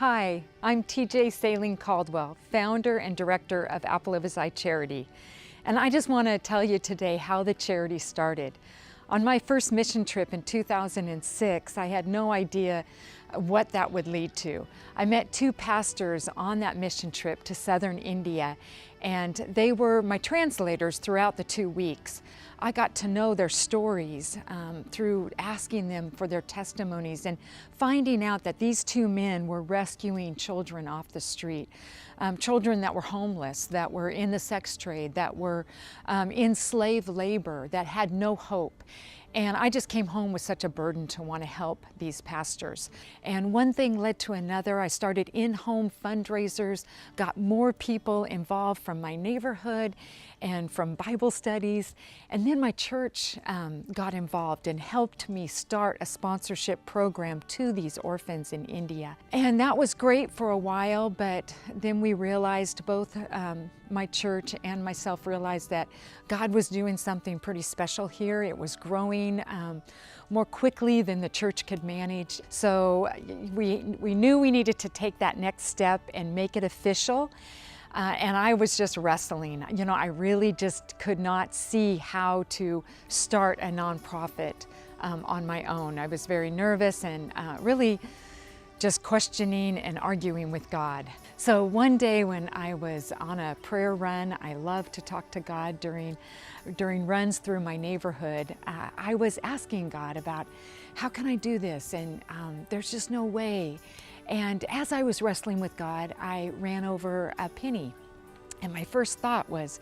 Hi, I'm TJ Saling Caldwell, founder and director of Apple of His Eye Charity. And I just want to tell you today how the charity started. On my first mission trip in 2006, I had no idea what that would lead to. I met two pastors on that mission trip to southern India, and they were my translators throughout the 2 weeks. I got to know their stories through asking them for their testimonies and finding out that these two men were rescuing children off the street. Children that were homeless, that were in the sex trade, that were in slave labor, that had no hope. And I just came home with such a burden to want to help these pastors. And one thing led to another. I started in-home fundraisers, got more people involved from my neighborhood and from Bible studies. And then my church got involved and helped me start a sponsorship program to these orphans in India. And that was great for a while, but then we realized, both my church and myself realized, that God was doing something pretty special here. It was growing more quickly than the church could manage. So we knew we needed to take that next step and make it official. And I was just wrestling. You know, I really just could not see how to start a nonprofit on my own. I was very nervous and really just questioning and arguing with God. So one day when I was on a prayer run, I love to talk to God during runs through my neighborhood. I was asking God about, how can I do this? And there's just no way. And as I was wrestling with God, I ran over a penny. And my first thought was,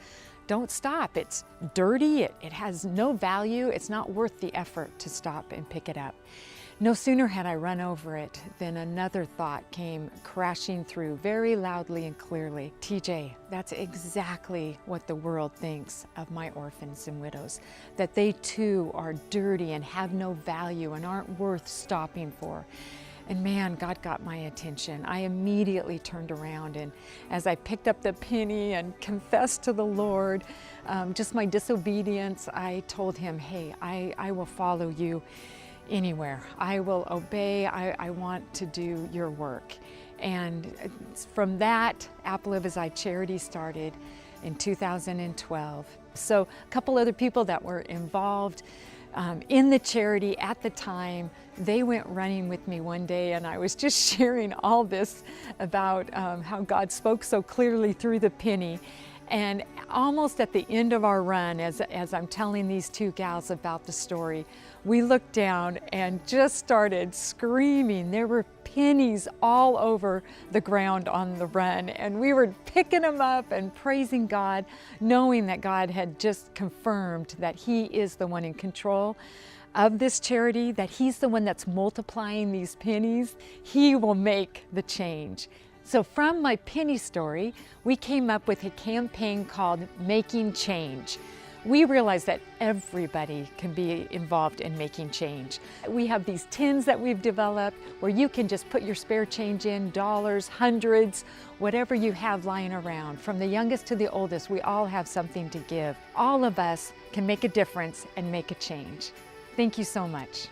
don't stop. It's dirty, it has no value, it's not worth the effort to stop and pick it up. No sooner had I run over it than another thought came crashing through very loudly and clearly. TJ, that's exactly what the world thinks of my orphans and widows, that they too are dirty and have no value and aren't worth stopping for. And man, God got my attention. I immediately turned around, and as I picked up the penny and confessed to the Lord just my disobedience, I told him, hey, I will follow you anywhere. I will obey. I want to do your work. And from that, Apple of His Eye Charity started in 2012. So a couple other people that were involved in the charity at the time, they went running with me one day, and I was just sharing all this about how God spoke so clearly through the penny. And almost at the end of our run, as I'm telling these two gals about the story, we looked down and just started screaming. There were pennies all over the ground on the run, and we were picking them up and praising God, knowing that God had just confirmed that He is the one in control of this charity, that He's the one that's multiplying these pennies. He will make the change. So from my penny story, we came up with a campaign called Making Change. We realized that everybody can be involved in making change. We have these tins that we've developed where you can just put your spare change in, dollars, hundreds, whatever you have lying around. From the youngest to the oldest, we all have something to give. All of us can make a difference and make a change. Thank you so much.